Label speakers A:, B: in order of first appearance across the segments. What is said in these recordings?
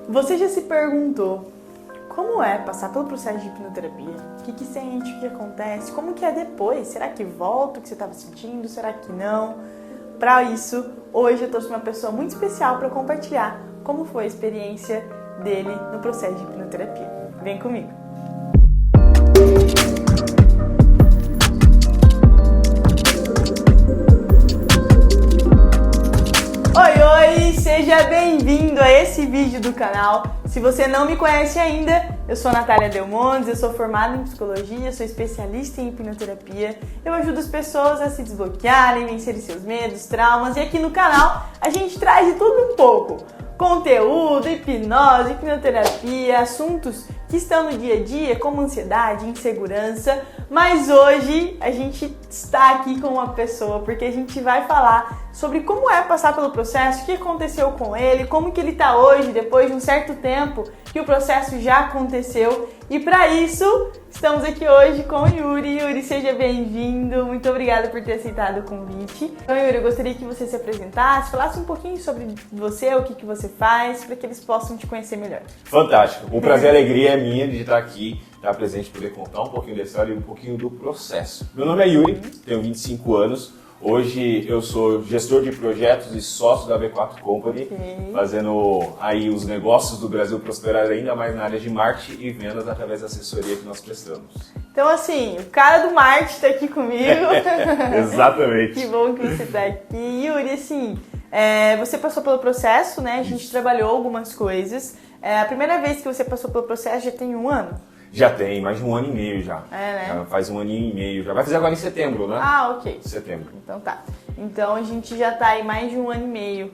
A: Você já se perguntou como é passar pelo processo de hipnoterapia? O que sente, o que acontece, como que é depois? Será que volta o que você estava sentindo? Será que não? Para isso, hoje eu trouxe uma pessoa muito especial para compartilhar como foi a experiência dele no processo de hipnoterapia. Vem comigo! Oi, seja bem-vindo a esse vídeo do canal. Se você não me conhece ainda, eu sou a Natália Delmontes, eu sou formada em psicologia, sou especialista em hipnoterapia. Eu ajudo as pessoas a se desbloquearem, vencerem seus medos, traumas, e aqui no canal a gente traz de tudo um pouco. Conteúdo, hipnose, hipnoterapia, assuntos que estão no dia a dia, como ansiedade, insegurança. Mas hoje a gente está aqui com uma pessoa porque a gente vai falar sobre como é passar pelo processo, o que aconteceu com ele, como que ele está hoje, depois de um certo tempo que o processo já aconteceu. E para isso, estamos aqui hoje com o Yuri. Yuri, seja bem-vindo. Muito obrigada por ter aceitado o convite. Então, Yuri, eu gostaria que você se apresentasse, falasse um pouquinho sobre você, o que você faz, para que eles possam te conhecer melhor.
B: Fantástico. Um prazer e alegria é minha de estar aqui, estar presente, poder contar um pouquinho da história e um pouquinho do processo. Meu nome é Yuri, tenho 25 anos. Hoje eu sou gestor de projetos e sócio da V4 Company, fazendo aí os negócios do Brasil prosperar ainda mais na área de marketing e vendas através da assessoria que nós prestamos.
A: Então assim, o cara do marketing está aqui comigo.
B: Exatamente.
A: Que bom que você está aqui. Yuri, assim, você passou pelo processo, né? A gente trabalhou algumas coisas. A primeira vez que você passou pelo processo já tem 1 ano?
B: Já tem, mais de 1 ano e meio já.
A: Né?
B: Já faz 1 aninho e meio. Já vai fazer agora em setembro, né?
A: Ah, ok.
B: Setembro.
A: Então tá. Então a gente já tá aí mais de 1 ano e meio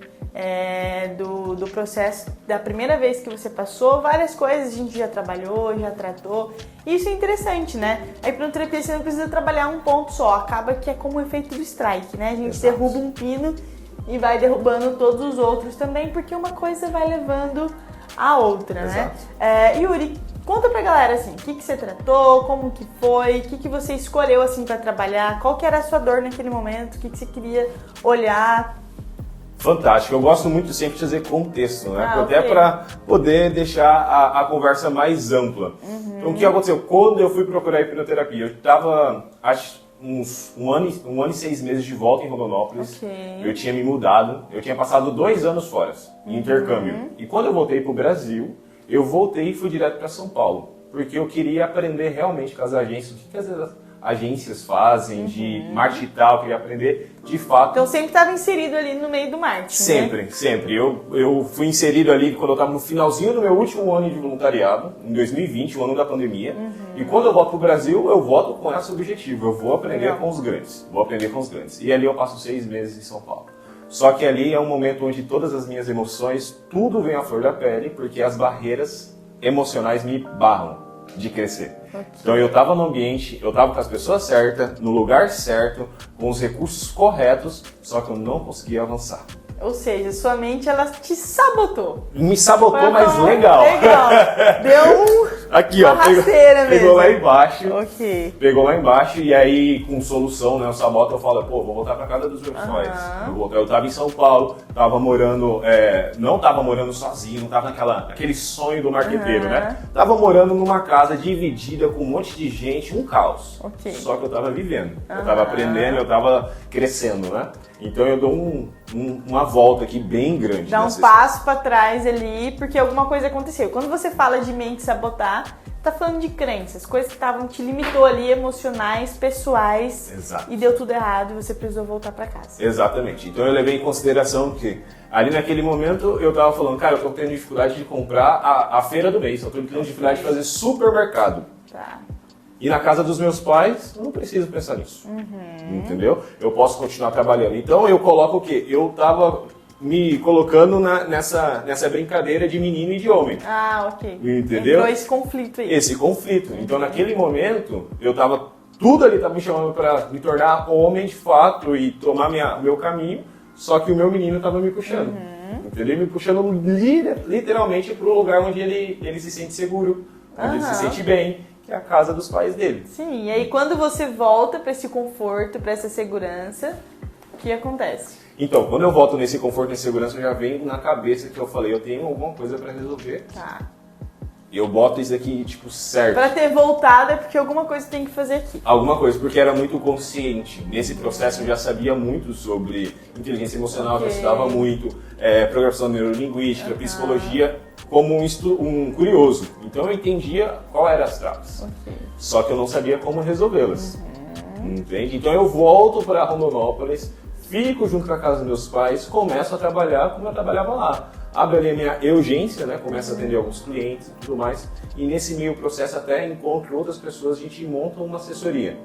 A: do processo, da primeira vez que você passou. Várias coisas a gente já trabalhou, já tratou. E isso é interessante, né? A hipnoterapia você não precisa trabalhar um ponto só. Acaba que é como o efeito do strike, né? A gente derruba um pino e vai derrubando todos os outros também, porque uma coisa vai levando a outra, né? Yuri, conta pra galera assim, o que você tratou, como que foi, o que você escolheu assim pra trabalhar, qual que era a sua dor naquele momento, o que você queria olhar.
B: Fantástico, eu gosto muito sempre de trazer contexto, né?
A: Okay.
B: Até para poder deixar a conversa mais ampla. Então o que aconteceu? Quando eu fui procurar hipnoterapia, eu estava um ano e 6 meses de volta em Rondonópolis. Eu tinha me mudado, eu tinha passado 2 anos fora, em intercâmbio. E quando eu voltei para o Brasil, eu voltei e fui direto para São Paulo, porque eu queria aprender realmente com as agências, o que as agências fazem, de marketing e tal, eu queria aprender de fato.
A: Então sempre estava inserido ali no meio do marketing,
B: Sempre,
A: né?
B: sempre. Eu fui inserido ali quando eu estava no finalzinho do meu último ano de voluntariado, em 2020, o ano da pandemia. E quando eu volto para o Brasil, eu volto com esse objetivo, eu vou aprender com os grandes. Vou aprender com os grandes. E ali eu passo 6 meses em São Paulo. Só que ali é um momento onde todas as minhas emoções, tudo vem à flor da pele, porque as barreiras emocionais me barram de crescer. Então eu estava no ambiente, eu estava com as pessoas certas, no lugar certo, com os recursos corretos, só que eu não conseguia avançar.
A: Ou seja, sua mente, ela te sabotou.
B: Me sabotou, mas legal.
A: Legal. Deu
B: aqui,
A: uma
B: ó,
A: rasteira mesmo.
B: Pegou lá embaixo.
A: Ok.
B: Pegou lá embaixo e aí, com solução, né, o sabota, eu falo, pô, vou voltar pra casa dos meus pais. Eu tava em São Paulo, tava morando, não tava morando sozinho, não tava naquele sonho do marqueteiro, né? Tava morando numa casa dividida com um monte de gente, um caos. Só que eu tava vivendo, eu tava aprendendo, eu tava crescendo, né? Então eu dou uma volta aqui bem grande.
A: Dá um passo para trás ali, porque alguma coisa aconteceu. Quando você fala de mente sabotar, tá falando de crenças, coisas que te limitou ali, emocionais, pessoais.
B: Exato.
A: E deu tudo errado e você precisou voltar para casa.
B: Exatamente. Então eu levei em consideração que ali naquele momento eu tava falando, cara, eu tô tendo dificuldade de comprar a feira do mês, eu tô tendo dificuldade de fazer supermercado.
A: Tá.
B: E na casa dos meus pais, eu não preciso pensar nisso. Entendeu? Eu posso continuar trabalhando. Então eu coloco o quê? Eu tava me colocando nessa brincadeira de menino e de homem.
A: Ah, ok.
B: Entendeu?
A: Entrou esse conflito aí.
B: Esse conflito. Então naquele momento, tudo ali tava me chamando para me tornar homem de fato e tomar meu caminho, só que o meu menino tava me puxando. Entendeu? Me puxando literalmente para o lugar onde ele se sente seguro, onde ele se sente bem. Que é a casa dos pais dele.
A: Sim, e aí quando você volta para esse conforto, para essa segurança, o que acontece?
B: Então, quando eu volto nesse conforto e segurança, eu já venho na cabeça que eu falei, eu tenho alguma coisa para resolver.
A: Tá.
B: Eu boto isso aqui, tipo, certo.
A: Pra ter voltado é porque alguma coisa tem que fazer aqui.
B: Alguma coisa, porque era muito consciente. Nesse processo eu já sabia muito sobre inteligência emocional, já estudava muito, programação neurolinguística, psicologia, como um curioso. Então eu entendia qual eram as travas. Só que eu não sabia como resolvê-las. Entende? Então eu volto para Rondonópolis, fico junto com a casa dos meus pais, começo a trabalhar como eu trabalhava lá. Abro ali a minha urgência, né? Começo a atender alguns clientes e tudo mais. E nesse meio processo até encontro outras pessoas, a gente monta uma assessoria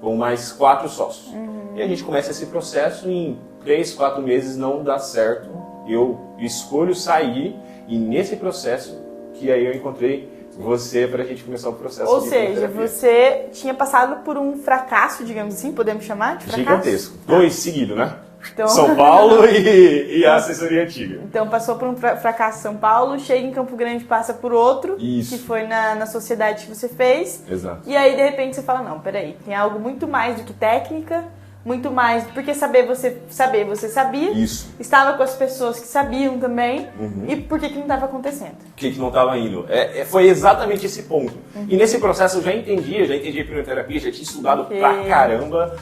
B: com mais 4 sócios. E a gente começa esse processo e em 3, 4 meses não dá certo. Eu escolho sair e nesse processo que aí eu encontrei você para a gente começar o processo.
A: Ou seja, você tinha passado por um fracasso, digamos assim, podemos chamar de fracasso?
B: Gigantesco. 2 seguidos, né?
A: Então...
B: São Paulo e a assessoria antiga.
A: Então passou por um fracasso em São Paulo, chega em Campo Grande, passa por outro,
B: Isso.
A: que foi na sociedade que você fez.
B: Exato.
A: E aí de repente você fala, não, peraí, tem algo muito mais do que técnica, muito mais, porque você sabia.
B: Isso.
A: Estava com as pessoas que sabiam também, e por que não estava acontecendo?
B: Por que não estava indo? Foi exatamente esse ponto. E nesse processo eu já entendi hipnoterapia, já tinha estudado pra caramba.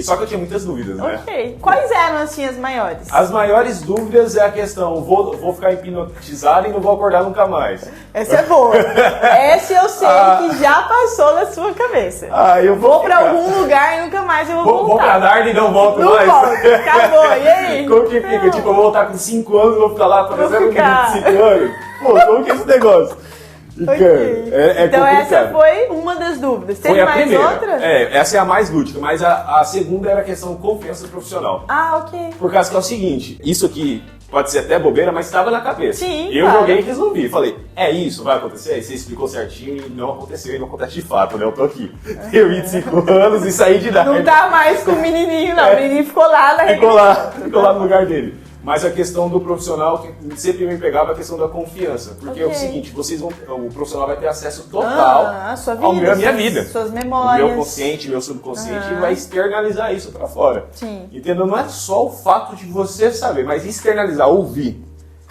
B: Só que eu tinha muitas dúvidas, né?
A: Ok. Quais eram, assim, as maiores?
B: As maiores dúvidas é a questão, vou ficar hipnotizado e não vou acordar nunca mais.
A: Essa é boa. Essa eu sei que já passou na sua cabeça.
B: Eu
A: vou pra algum lugar e nunca mais eu vou voltar.
B: Vou pra Narnia e não volto
A: não
B: mais.
A: Não volto, acabou. E aí?
B: Como que fica? Tipo, eu vou voltar com 5 anos e vou ficar lá parecendo um menino de 5 anos. Pô, como que é esse negócio?
A: Okay.
B: Então
A: complicado. Essa foi uma das dúvidas. Teve mais
B: primeira.
A: outra?
B: Essa é a mais lúdica, mas a segunda era a questão de confiança profissional.
A: Ok.
B: Por causa que é o seguinte, isso aqui pode ser até bobeira, mas estava na cabeça.
A: Sim,
B: eu joguei e resolvi. Falei, isso, vai acontecer? Aí você explicou certinho e não aconteceu, e não acontece de fato, né? Eu tô aqui. Tenho 25 anos e saí de idade.
A: Não tá mais com o menininho, não. O menininho ficou lá na
B: Ficou lá no lugar dele. Mas a questão do profissional, que sempre me pegava, a questão da confiança. Porque é o seguinte, o profissional vai ter acesso total
A: à
B: minha vida.
A: Suas memórias.
B: O meu consciente, meu subconsciente, e vai externalizar isso pra fora.
A: Sim.
B: Entendeu? Não é só o fato de você saber, mas externalizar, ouvir.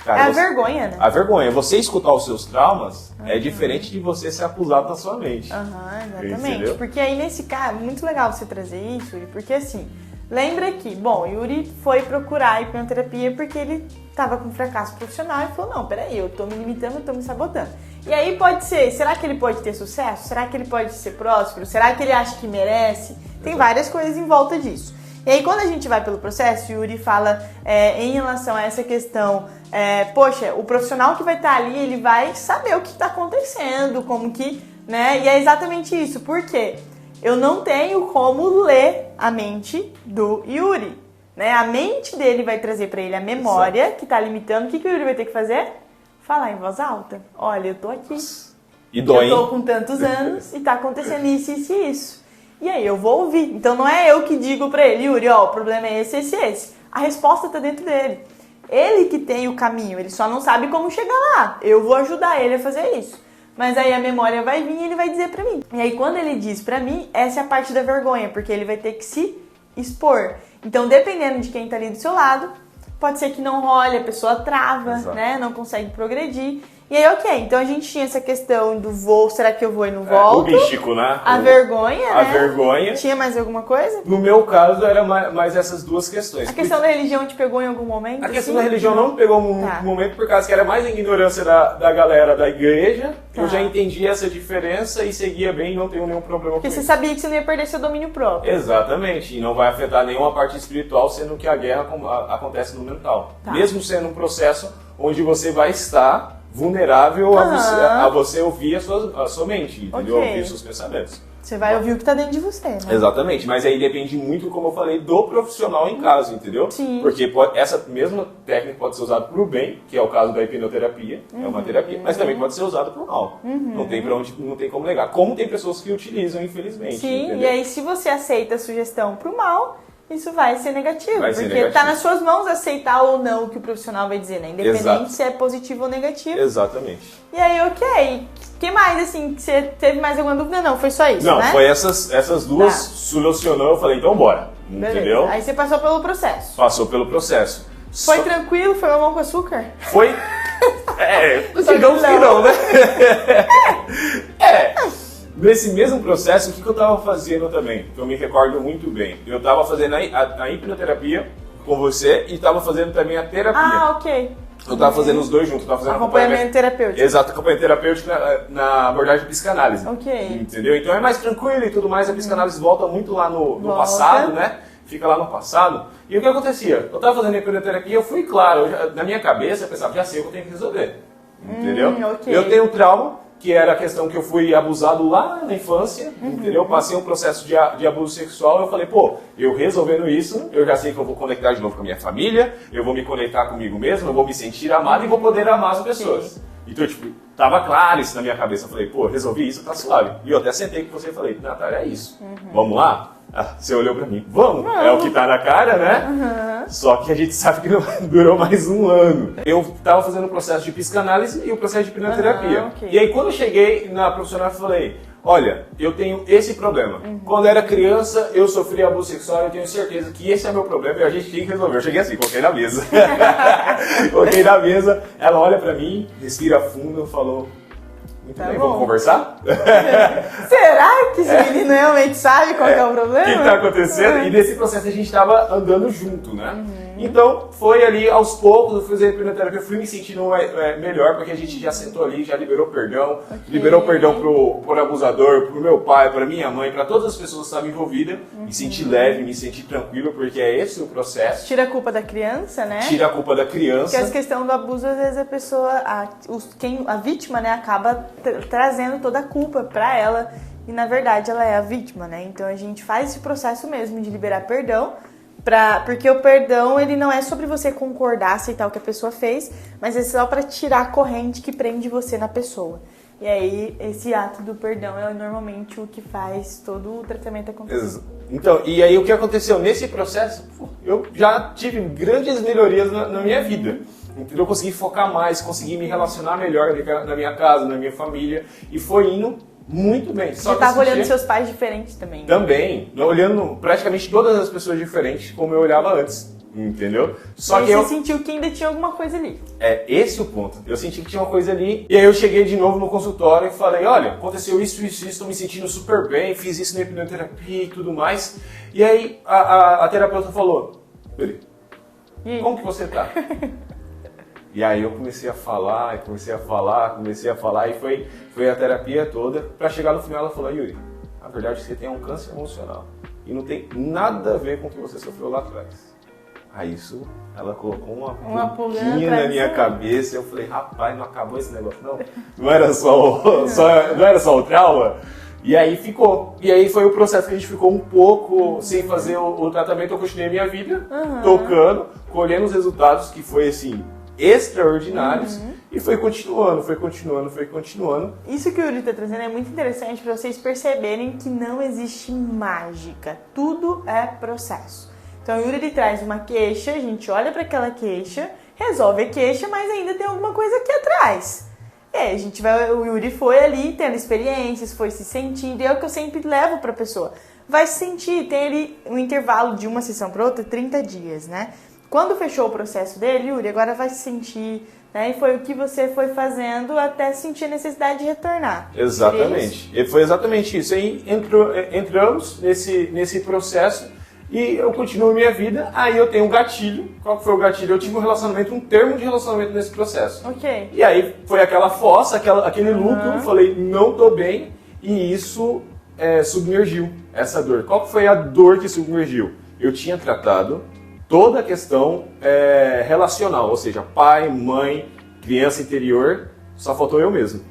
B: Cara,
A: a vergonha, né?
B: A vergonha. Você escutar os seus traumas é diferente de você ser acusado na sua mente.
A: Exatamente.
B: Entendeu?
A: Porque aí nesse caso, muito legal você trazer isso, porque assim... Lembra que, Yuri foi procurar a hipnoterapia porque ele estava com fracasso profissional e falou, não, peraí, eu tô me limitando, eu tô me sabotando. E aí pode ser, será que ele pode ter sucesso? Será que ele pode ser próspero? Será que ele acha que merece? Tem várias coisas em volta disso. E aí quando a gente vai pelo processo, o Yuri fala em relação a essa questão, poxa, o profissional que vai estar ali, ele vai saber o que está acontecendo, como que, né? E é exatamente isso, por quê? Eu não tenho como ler a mente do Yuri, né? A mente dele vai trazer para ele a memória que tá limitando. O que o Yuri vai ter que fazer? Falar em voz alta. Olha, eu tô aqui.
B: E dói,
A: eu tô com tantos anos e tá acontecendo isso, isso e isso. E aí eu vou ouvir. Então não é eu que digo para ele, Yuri, o problema é esse, esse, esse. A resposta tá dentro dele. Ele que tem o caminho, ele só não sabe como chegar lá. Eu vou ajudar ele a fazer isso. Mas aí a memória vai vir e ele vai dizer pra mim. E aí quando ele diz pra mim, essa é a parte da vergonha, porque ele vai ter que se expor. Então dependendo de quem tá ali do seu lado, pode ser que não role, a pessoa trava, né? Não consegue progredir. E aí, então a gente tinha essa questão do voo, será que eu vou e não volto?
B: O místico, né?
A: A vergonha,
B: a
A: né?
B: vergonha.
A: Tinha mais alguma coisa?
B: No meu caso, era mais essas duas questões.
A: A questão da religião te pegou em algum momento?
B: A questão da religião não me pegou um momento, por causa que era mais a ignorância da galera da igreja. Eu já entendi essa diferença e seguia bem, não tenho nenhum problema
A: Porque
B: com isso.
A: Porque você sabia que você não ia perder seu domínio próprio.
B: Exatamente, e não vai afetar nenhuma parte espiritual, sendo que a guerra acontece no mental. Mesmo sendo um processo onde você vai estar vulnerável a você ouvir a sua mente, entendeu? Ouvir os seus pensamentos.
A: Você vai ouvir o que está dentro de você, né?
B: Exatamente, mas aí depende muito, como eu falei, do profissional em casa, entendeu?
A: Sim.
B: Porque essa mesma técnica pode ser usada para o bem, que é o caso da hipnoterapia, é uma terapia, mas também pode ser usada para o mal. Não tem como negar. Como tem pessoas que utilizam, infelizmente.
A: Sim,
B: entendeu?
A: E aí se você aceita a sugestão para o mal, isso vai ser negativo.
B: Vai ser
A: porque
B: negativo.
A: tá nas suas mãos aceitar ou não o que o profissional vai dizer, né? Independente
B: Exato.
A: se é positivo ou negativo.
B: Exatamente.
A: E aí, ok. O que mais, assim, que você teve mais alguma dúvida? Não, foi só isso,
B: Não,
A: né?
B: foi essas duas, solucionou, eu falei, então bora.
A: Beleza.
B: Entendeu?
A: Aí você passou pelo processo.
B: Passou pelo processo.
A: Foi tranquilo? Foi mamão com açúcar?
B: Foi... digamos que não, né? Nesse mesmo processo, o que eu tava fazendo também? Que eu me recordo muito bem. Eu tava fazendo a hipnoterapia com você e tava fazendo também a terapia.
A: Ah, ok.
B: Eu tava fazendo os dois juntos, eu tava fazendo
A: Acompanhamento terapêutico.
B: Exato, acompanhamento terapêutico na abordagem de psicanálise.
A: Ok.
B: Entendeu? Então é mais tranquilo e tudo mais, a psicanálise volta muito lá no
A: Volta.
B: passado, né? Fica lá no passado. E o que acontecia? Eu tava fazendo a hipnoterapia, eu fui claro, na minha cabeça eu pensava, já sei o que eu tenho que resolver. Entendeu?
A: Ok.
B: Eu tenho trauma, que era a questão que eu fui abusado lá na infância, entendeu? Passei um processo de abuso sexual, eu falei, pô, eu resolvendo isso, eu já sei que eu vou conectar de novo com a minha família, eu vou me conectar comigo mesmo, eu vou me sentir amado e vou poder amar as pessoas. Então, tipo, tava claro isso na minha cabeça, eu falei, pô, resolvi isso, tá suave. E eu até sentei com você e falei, Natália, é isso, vamos lá? Ah, você olhou pra mim, vamos, é o que tá na cara, né? Só que a gente sabe que não durou mais um ano. Eu tava fazendo o processo de psicanálise e o processo de hipnoterapia.
A: Ok.
B: E aí quando eu cheguei na profissional, eu falei, olha, eu tenho esse problema. Quando eu era criança, eu sofri abuso sexual e eu tenho certeza que esse é meu problema e a gente tem que resolver. Eu cheguei assim, coloquei na mesa. Coloquei na mesa, ela olha pra mim, respira fundo e falou, muito
A: Tá
B: bem,
A: bom.
B: vamos conversar?
A: Será que esse menino realmente sabe qual que é o
B: O
A: problema?
B: que está acontecendo? E nesse processo a gente estava andando junto, né? Então, foi ali aos poucos, eu fiz a hipnoterapia, eu fui me sentindo melhor, porque a gente já sentou ali, já liberou perdão, liberou perdão pro abusador, pro meu pai, pra minha mãe, pra todas as pessoas que estavam envolvidas, me senti leve, me senti tranquilo, porque é esse o processo.
A: Tira a culpa da criança, né?
B: Tira a culpa da criança.
A: Porque essa questão do abuso, às vezes a pessoa, a vítima, né, acaba trazendo toda a culpa pra ela e na verdade ela é a vítima, né? Então a gente faz esse processo mesmo de liberar perdão, porque o perdão ele não é sobre você concordar, aceitar o que a pessoa fez, mas é só pra tirar a corrente que prende você na pessoa. E aí esse ato do perdão é normalmente o que faz todo o tratamento acontecer.
B: Então, e aí o que aconteceu nesse processo, eu já tive grandes melhorias na minha vida. Então eu consegui focar mais, consegui me relacionar melhor na minha casa, na minha família, e foi indo muito bem.
A: Você estava olhando seus pais diferentes também. Né?
B: Também, olhando praticamente todas as pessoas diferentes como eu olhava antes, entendeu? Só
A: e
B: que
A: você sentiu que ainda tinha alguma coisa ali.
B: É esse o ponto. Eu senti que tinha uma coisa ali, e aí eu cheguei de novo no consultório e falei, olha, aconteceu isso, estou me sentindo super bem, fiz isso na hipnoterapia e tudo mais. E aí a terapeuta falou, Beli, como que você tá? E aí eu comecei a falar, e foi a terapia toda, pra chegar no final ela falou, Yuri, a verdade é que você tem um câncer emocional, e não tem nada a ver com o que você sofreu lá atrás. Aí isso, ela colocou uma pulguinha na minha cabeça, eu falei, rapaz, não acabou esse negócio não? Não era só o trauma? E aí ficou. E aí foi o processo que a gente ficou um pouco sem fazer o tratamento, eu continuei a minha vida, tocando, colhendo os resultados, que foi assim, extraordinários, e foi continuando.
A: Isso que o Yuri está trazendo é muito interessante para vocês perceberem que não existe mágica, tudo é processo. Então o Yuri ele traz uma queixa, a gente olha para aquela queixa, resolve a queixa, mas ainda tem alguma coisa aqui atrás. E aí o Yuri foi ali tendo experiências, foi se sentindo, e é o que eu sempre levo para a pessoa. Vai se sentir, tem ali um intervalo de uma sessão para outra, 30 dias, né? Quando fechou o processo dele, Yuri, agora vai se sentir, né? E foi o que você foi fazendo até sentir a necessidade de retornar.
B: Exatamente. E foi exatamente isso. Aí entramos nesse processo e eu continuo minha vida. Aí eu tenho um gatilho. Qual que foi o gatilho? Eu tive um termo de relacionamento nesse processo.
A: Ok.
B: E aí foi aquela fossa, aquele loop, eu falei, não tô bem, e isso submergiu essa dor. Qual que foi a dor que submergiu? Eu tinha tratado toda a questão relacional, ou seja, pai, mãe, criança interior, só faltou eu mesmo.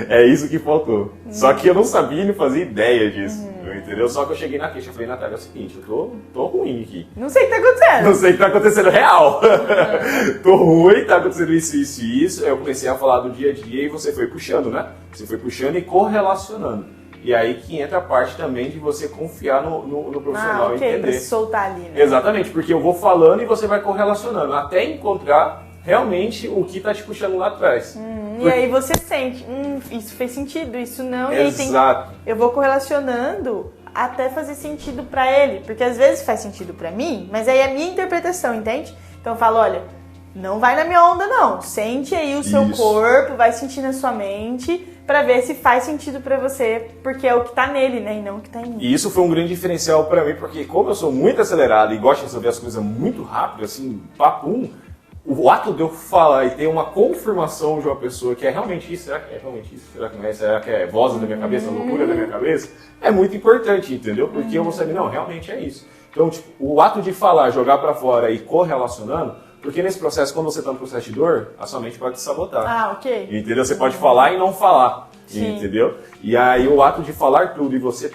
B: É isso que faltou. Só que eu não sabia e não fazia ideia disso, entendeu? Só que eu cheguei na queixa e falei, Natália, é o seguinte, eu tô ruim aqui.
A: Não sei o que tá acontecendo.
B: Não sei o que tá acontecendo real. Tô ruim, tá acontecendo isso. Aí eu comecei a falar do dia a dia e você foi puxando, né? Você foi puxando e correlacionando. E aí que entra a parte também de você confiar no profissional e entender.
A: Pra se soltar ali, né?
B: Exatamente, porque eu vou falando e você vai correlacionando, até encontrar realmente o que tá te puxando lá atrás.
A: E aí você sente, isso fez sentido, isso não.
B: Exato.
A: E aí eu vou correlacionando até fazer sentido pra ele, porque às vezes faz sentido pra mim, mas aí é a minha interpretação, entende? Então eu falo, olha, não vai na minha onda não, sente aí o seu corpo, vai sentir na sua mente, pra ver se faz sentido pra você, porque é o que tá nele, né, e não o que tá em mim.
B: E isso foi um grande diferencial pra mim, porque como eu sou muito acelerado e gosto de resolver as coisas muito rápido, assim, papum, o ato de eu falar e ter uma confirmação de uma pessoa que é realmente isso, será que é realmente isso? Será que não é? Será que é voz da minha cabeça, loucura da minha cabeça? É muito importante, entendeu? Porque eu vou saber, não, realmente é isso. Então, tipo, o ato de falar, jogar pra fora e correlacionando, porque nesse processo, quando você tá no processo de dor, a sua mente pode te sabotar.
A: Ah, ok.
B: Entendeu? Você pode falar e não falar.
A: Sim.
B: Entendeu? E aí o ato de falar tudo e você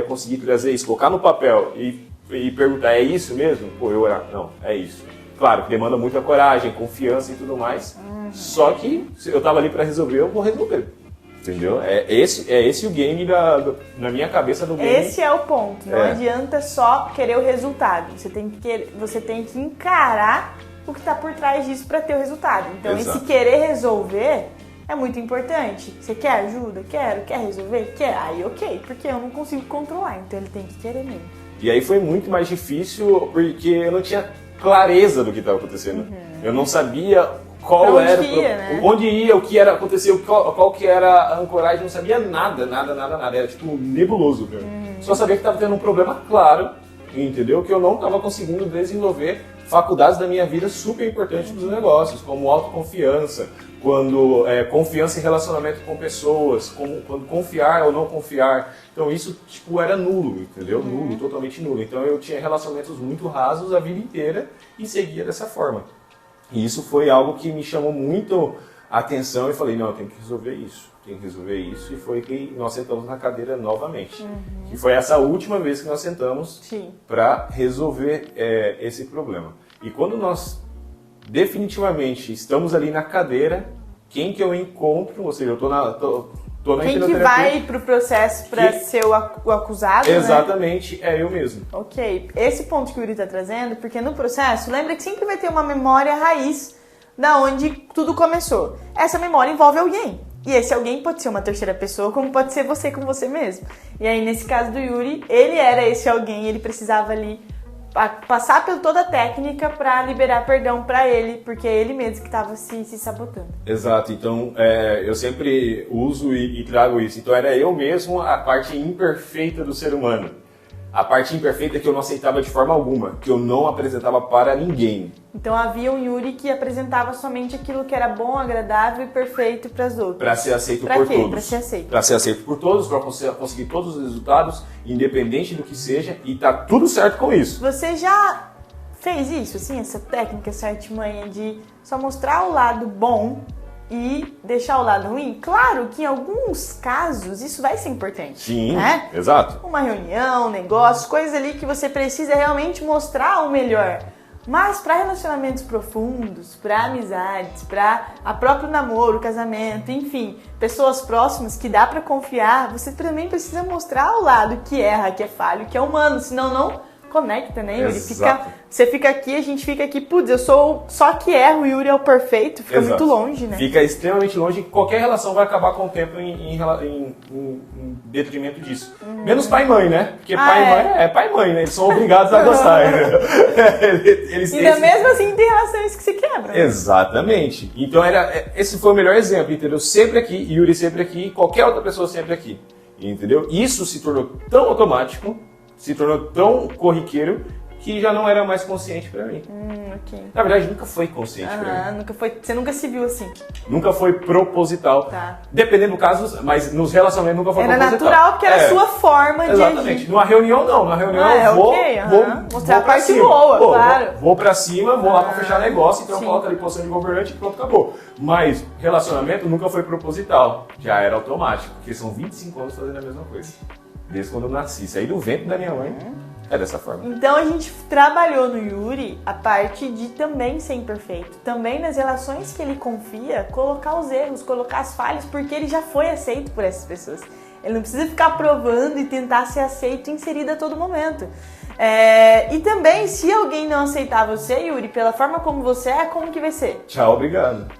B: conseguir trazer isso, colocar no papel e perguntar, é isso mesmo? Pô, não, é isso. Claro que demanda muita coragem, confiança e tudo mais. Só que se eu tava ali para resolver, eu vou resolver. Entendeu? É esse o game na minha cabeça do game.
A: Esse é o ponto. Não adianta só querer o resultado. Você tem que encarar o que está por trás disso para ter o resultado. Então, esse querer resolver é muito importante. Você quer ajuda? Quero. Quer resolver? Quer. Aí, ok. Porque eu não consigo controlar. Então, ele tem que querer mesmo.
B: E aí foi muito mais difícil porque eu não tinha clareza do que estava acontecendo. Eu não sabia qual era onde ia, o que era acontecer, qual que era a ancoragem, não sabia nada. Era tipo nebuloso pra mim. Só sabia que estava tendo um problema claro, entendeu? Que eu não estava conseguindo desenvolver faculdades da minha vida super importantes dos negócios, como autoconfiança, quando confiança em relacionamento com pessoas, quando confiar ou não confiar. Então isso tipo era nulo, entendeu? Nulo, totalmente nulo. Então eu tinha relacionamentos muito rasos a vida inteira e seguia dessa forma. E isso foi algo que me chamou muito a atenção e falei, não, eu tenho que resolver isso. E foi que nós sentamos na cadeira novamente. E foi essa última vez que nós sentamos para resolver esse problema. E quando nós definitivamente estamos ali na cadeira, quem que eu encontro, ou seja, eu tô na
A: quem que vai pro processo para ser o acusado,
B: exatamente, né? É eu mesmo.
A: Ok, esse ponto que o Yuri tá trazendo, porque no processo, lembra que sempre vai ter uma memória raiz da onde tudo começou. Essa memória envolve alguém. E esse alguém pode ser uma terceira pessoa, como pode ser você com você mesmo. E aí, nesse caso do Yuri, ele era esse alguém, ele precisava ali passar por toda a técnica para liberar perdão para ele, porque é ele mesmo que estava se sabotando.
B: Exato, então eu sempre uso e trago isso. Então era eu mesmo a parte imperfeita do ser humano. A parte imperfeita que eu não aceitava de forma alguma, que eu não apresentava para ninguém.
A: Então havia um Yuri que apresentava somente aquilo que era bom, agradável e perfeito para as outras.
B: Para ser aceito por todos.
A: Para ser aceito.
B: Para ser aceito por todos, para conseguir todos os resultados, independente do que seja, e tá tudo certo com isso.
A: Você já fez isso, assim, essa técnica, essa artimanha de só mostrar o lado bom e deixar o lado ruim? Claro que em alguns casos isso vai ser importante.
B: Sim,
A: né?
B: Exato.
A: Uma reunião, negócio, coisas ali que você precisa realmente mostrar o melhor. Mas para relacionamentos profundos, para amizades, para a próprio namoro, casamento, enfim, pessoas próximas que dá para confiar, você também precisa mostrar o lado que erra, que é falho, que é humano, senão não conecta, né, Yuri? Você fica aqui, a gente fica aqui, putz, eu sou só que erro, o Yuri é o perfeito, fica muito longe, né?
B: Fica extremamente longe e qualquer relação vai acabar com o tempo em detrimento disso. Menos pai e mãe, né? Porque pai e mãe é pai e mãe, né? Eles são obrigados a gostar.
A: Ainda mesmo assim tem relações que se quebram.
B: Exatamente. Então esse foi o melhor exemplo, entendeu? Sempre aqui, Yuri sempre aqui, qualquer outra pessoa sempre aqui. Entendeu? Isso se tornou tão automático, se tornou tão corriqueiro que já não era mais consciente pra mim.
A: Okay.
B: Na verdade, nunca foi consciente pra mim.
A: Você nunca se viu assim?
B: Nunca foi proposital.
A: Tá.
B: Dependendo do caso, mas nos relacionamentos nunca foi proposital.
A: Era natural porque era a sua forma de agir.
B: Exatamente. Numa reunião, não. Na reunião eu vou
A: mostrar a parte
B: cima.
A: boa, claro.
B: Vou pra cima, vou lá pra fechar negócio, então eu coloco ali posição de governante e pronto, acabou. Mas relacionamento nunca foi proposital. Já era automático, porque são 25 anos fazendo a mesma coisa. Desde quando eu nasci. Saí do ventre da minha mãe. É dessa forma.
A: Então a gente trabalhou no Yuri a parte de também ser imperfeito. Também nas relações que ele confia, colocar os erros, colocar as falhas, porque ele já foi aceito por essas pessoas. Ele não precisa ficar provando e tentar ser aceito e inserido a todo momento. E também, se alguém não aceitar você, Yuri, pela forma como você é, como que vai ser?
B: Tchau, obrigado.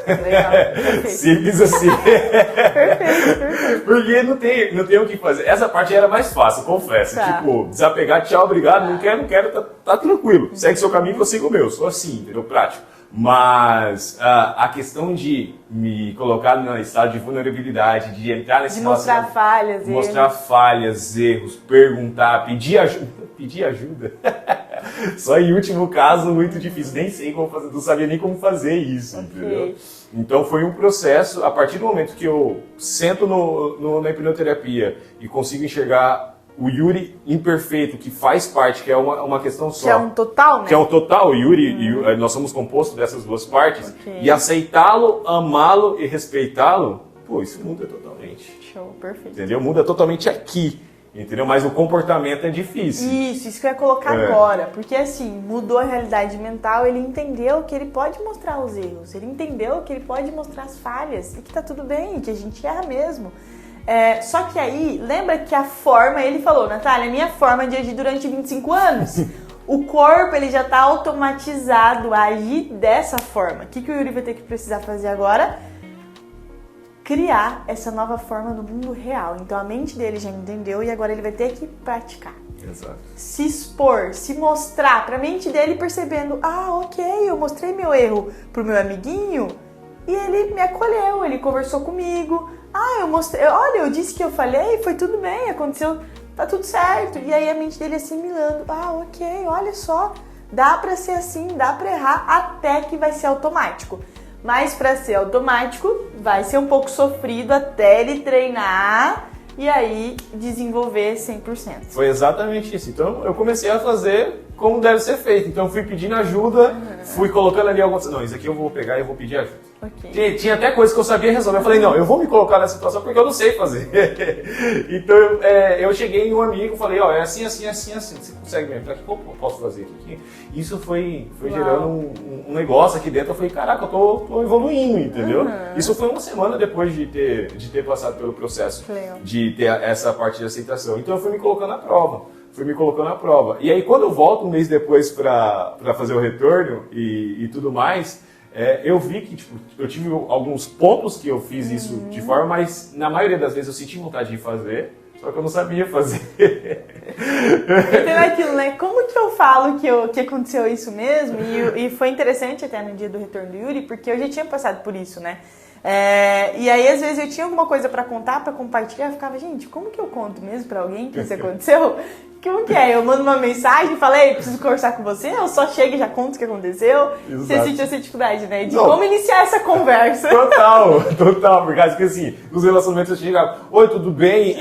A: Legal, perfeito.
B: Simples assim.
A: Perfeito.
B: Porque não tem o que fazer. Essa parte era mais fácil, confesso.
A: Tá.
B: Tipo, desapegar, tchau, obrigado, não quero, tá tranquilo. Segue seu caminho que eu sigo o meu. Sou assim, entendeu? Prático. Mas a questão de me colocar no estado de vulnerabilidade, de entrar nesse
A: De mostrar falhas,
B: mostrar falhas, erros, perguntar, pedir ajuda. Só em último caso, muito difícil. Nem sei como fazer, não sabia nem como fazer isso, entendeu? Então foi um processo, a partir do momento que eu sento na hipnoterapia e consigo enxergar o Yuri imperfeito, que faz parte, que é uma questão só.
A: Que é um total, né?
B: Que é um total, o Yuri, nós somos compostos dessas duas partes. E aceitá-lo, amá-lo e respeitá-lo, pô, isso muda totalmente.
A: Show, perfeito.
B: Entendeu? Muda totalmente aqui. Entendeu? Mas o comportamento é difícil.
A: Isso que eu ia colocar agora. Porque assim, mudou a realidade mental, ele entendeu que ele pode mostrar os erros, ele entendeu que ele pode mostrar as falhas e que tá tudo bem, que a gente erra mesmo. Só que aí, lembra que a forma, ele falou, Natália, a minha forma de agir durante 25 anos, o corpo ele já tá automatizado a agir dessa forma. O que o Yuri vai ter que precisar fazer agora? Criar essa nova forma no mundo real. Então a mente dele já entendeu e agora ele vai ter que praticar.
B: Exato.
A: Se expor, se mostrar pra mente dele percebendo, ok, eu mostrei meu erro pro meu amiguinho e ele me acolheu, ele conversou comigo. Eu mostrei, olha, eu disse que eu falhei, foi tudo bem, aconteceu, tá tudo certo. E aí a mente dele assimilando, ok, olha só, dá pra ser assim, dá pra errar, até que vai ser automático. Mas para ser automático, vai ser um pouco sofrido até ele treinar e aí desenvolver 100%.
B: Foi exatamente isso. Então eu comecei a fazer como deve ser feito. Então eu fui pedindo ajuda, fui colocando ali algumas... Não, isso aqui eu vou pegar e eu vou pedir ajuda.
A: Okay.
B: Tinha até coisa que eu sabia resolver. Eu falei, não, eu vou me colocar nessa situação porque eu não sei fazer. Então eu cheguei em um amigo e falei, é assim. Você consegue me ajudar? O que eu posso fazer aqui? Isso foi gerando um negócio aqui dentro. Eu falei, caraca, eu tô evoluindo, entendeu? Isso foi uma semana depois de ter passado pelo processo de ter essa parte de aceitação. Então eu fui me colocando à prova. E aí quando eu volto um mês depois para fazer o retorno e tudo mais... eu vi que eu tive alguns pontos que eu fiz isso de forma, mas na maioria das vezes eu senti vontade de fazer, só que eu não sabia fazer.
A: Então é aquilo, né? Como que eu falo que aconteceu isso mesmo? E foi interessante até no dia do retorno do Yuri, porque eu já tinha passado por isso, né? E aí às vezes eu tinha alguma coisa pra contar, pra compartilhar, eu ficava, gente, como que eu conto mesmo pra alguém que isso aconteceu? Como que é? Eu mando uma mensagem e falei, preciso conversar com você, ou só chega e já conto o que aconteceu? Exato. Você sentiu essa dificuldade, né? De como iniciar essa conversa.
B: Total, porque assim, nos relacionamentos eu chegava, oi, tudo bem?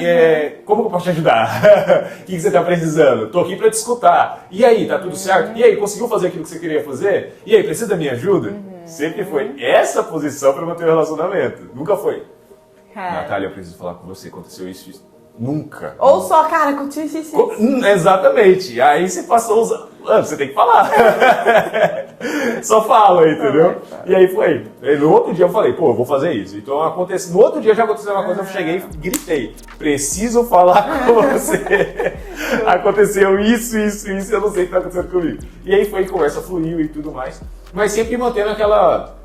B: Como que eu posso te ajudar? O que você tá precisando? Tô aqui pra te escutar. E aí, tá tudo certo? E aí, conseguiu fazer aquilo que você queria fazer? E aí, precisa da minha ajuda? Sempre foi essa posição pra manter o relacionamento. Nunca foi. Natália, eu preciso falar com você, aconteceu isso. Nunca.
A: Ou só, cara, continua isso.
B: Exatamente. Aí você passou os anos, você tem que falar. Só fala, entendeu? E aí foi. No outro dia eu falei, eu vou fazer isso. Então no outro dia já aconteceu uma coisa, eu cheguei e gritei, preciso falar com você. Aconteceu isso, eu não sei o que está acontecendo comigo. E aí foi, conversa fluiu e tudo mais. Mas sempre mantendo aquela...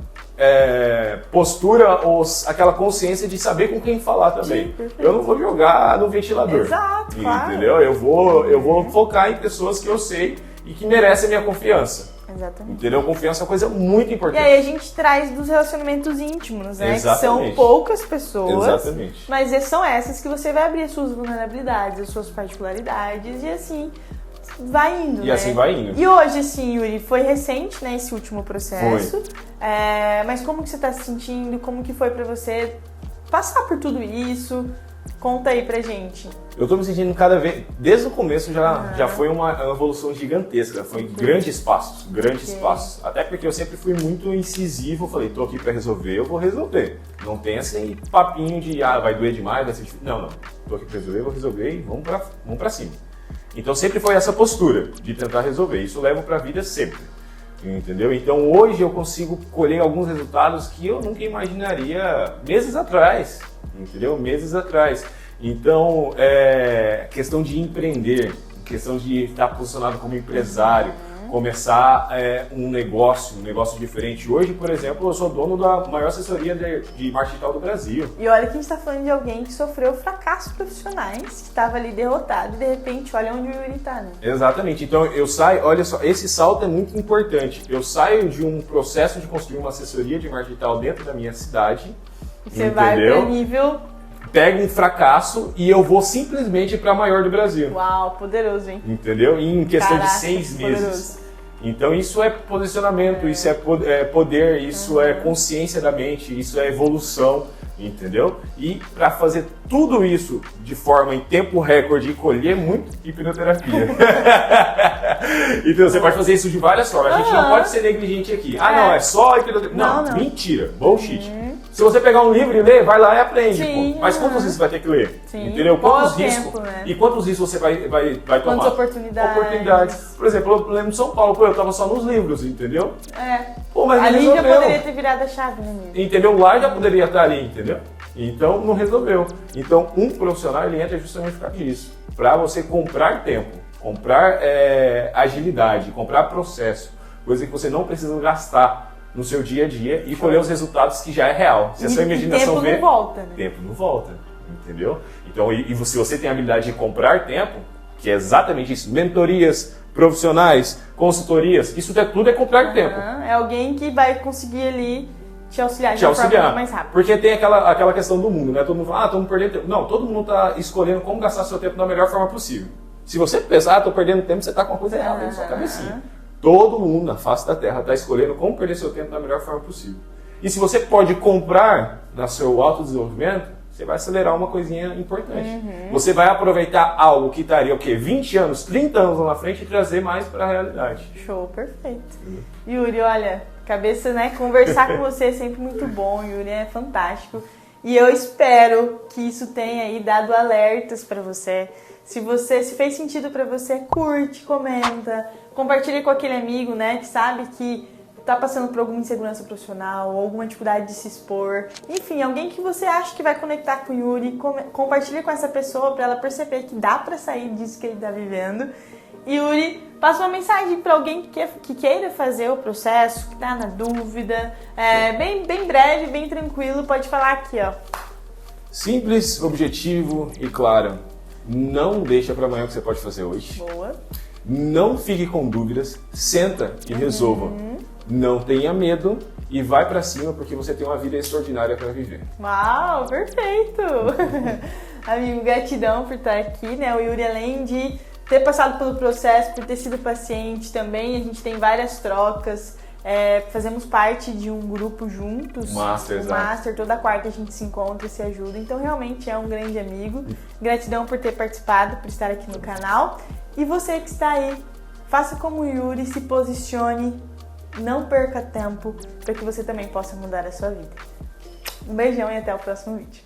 B: postura ou aquela consciência de saber com quem falar também. Sim, eu não vou jogar no ventilador.
A: Exato,
B: entendeu?
A: Claro.
B: Eu vou focar em pessoas que eu sei e que merecem a minha confiança.
A: Exatamente.
B: Entendeu? Confiança é uma coisa muito importante.
A: E aí a gente traz dos relacionamentos íntimos, né?
B: Exatamente.
A: Que são poucas pessoas.
B: Exatamente.
A: Mas são essas que você vai abrir as suas vulnerabilidades, as suas particularidades e assim... vai indo,
B: E assim vai indo.
A: E hoje, assim, Yuri, foi recente, né, esse último processo. Mas como que você tá se sentindo? Como que foi pra você passar por tudo isso? Conta aí pra gente.
B: Eu tô me sentindo cada vez... Desde o começo já foi uma evolução gigantesca. Foi grandes passos. Até porque eu sempre fui muito incisivo. Eu falei, tô aqui pra resolver, eu vou resolver. Não tem esse papinho de, vai doer demais, vai ser difícil. Não. Tô aqui pra resolver, eu vou resolver e vamos pra cima. Então sempre foi essa postura de tentar resolver. Isso leva para a vida sempre, entendeu? Então hoje eu consigo colher alguns resultados que eu nunca imaginaria meses atrás, entendeu? Meses atrás. Então, questão de empreender, questão de estar posicionado como empresário, começar um negócio diferente. Hoje, por exemplo, eu sou dono da maior assessoria de marketing digital do Brasil.
A: E olha que a gente está falando de alguém que sofreu fracassos profissionais, que estava ali derrotado e de repente olha onde o Yuri está, né?
B: Exatamente. Então eu saio, olha só, esse salto é muito importante. Eu saio de um processo de construir uma assessoria de marketing digital dentro da minha cidade.
A: E você vai para nível...
B: Pego um fracasso e eu vou simplesmente para a maior do Brasil.
A: Uau, poderoso, hein?
B: Entendeu? Em questão de 6 meses.
A: Poderoso.
B: Então isso é posicionamento, isso é poder, isso é consciência da mente, isso é evolução, entendeu? E para fazer tudo isso de forma em tempo recorde e colher muito hipnoterapia. Então você pode fazer isso de várias formas, a gente não pode ser negligente aqui. Não, é só hipnoterapia. Não, mentira, bullshit. Se você pegar um livro e ler, vai lá e aprende. Pô. Mas quantos riscos você vai ter que ler?
A: Sim.
B: Entendeu? Quantos
A: riscos?
B: Tempo, né? E quantos riscos você vai tomar?
A: Quantas oportunidades?
B: Por exemplo, eu lembro de São Paulo, eu tava só nos livros, entendeu?
A: Pô, mas ali já poderia ter virado a chave, né, amigo?
B: Entendeu? Lá já poderia estar ali, entendeu? Então não resolveu. Então um profissional ele entra justamente por causa disso. Para você comprar tempo, comprar agilidade, comprar processo, coisa que você não precisa gastar no seu dia a dia e colher os resultados que já é real. Se a sua imaginação
A: tempo não volta, né?
B: Tempo não volta, entendeu? Então, se você tem a habilidade de comprar tempo, que é exatamente isso, mentorias profissionais, consultorias, isso tudo é comprar tempo.
A: É alguém que vai conseguir ali te auxiliar de uma forma mais rápida.
B: Porque tem aquela questão do mundo, né? Todo mundo fala, estamos perdendo tempo. Não, todo mundo está escolhendo como gastar seu tempo da melhor forma possível. Se você pensar, estou perdendo tempo, você está com uma coisa errada na sua cabecinha. Todo mundo na face da Terra está escolhendo como perder seu tempo da melhor forma possível. E se você pode comprar no seu autodesenvolvimento, você vai acelerar uma coisinha importante. Você vai aproveitar algo que estaria 20 anos, 30 anos lá na frente e trazer mais para a realidade.
A: Show, perfeito. Yuri, olha, cabeça, né? Conversar com você é sempre muito bom. Yuri é fantástico. E eu espero que isso tenha aí dado alertas para você. Se fez sentido para você, curte, comenta, compartilha com aquele amigo, né, que sabe que tá passando por alguma insegurança profissional ou alguma dificuldade de se expor. Enfim, alguém que você acha que vai conectar com o Yuri, compartilha com essa pessoa para ela perceber que dá para sair disso que ele tá vivendo. Yuri, passa uma mensagem para alguém que queira fazer o processo, que tá na dúvida, bem breve, bem tranquilo, pode falar aqui, ó.
B: Simples, objetivo e claro. Não deixa para amanhã o que você pode fazer hoje.
A: Boa.
B: Não fique com dúvidas, senta e resolva. Não tenha medo e vai para cima porque você tem uma vida extraordinária para viver.
A: Uau, perfeito! Amigo, gratidão por estar aqui, né? O Yuri, além de ter passado pelo processo, por ter sido paciente também, a gente tem várias trocas. Fazemos parte de um grupo juntos, Master, toda quarta a gente se encontra e se ajuda, então realmente é um grande amigo. Gratidão por ter participado, por estar aqui no canal. E você que está aí, faça como o Yuri, se posicione, não perca tempo para que você também possa mudar a sua vida. Um beijão e até o próximo vídeo.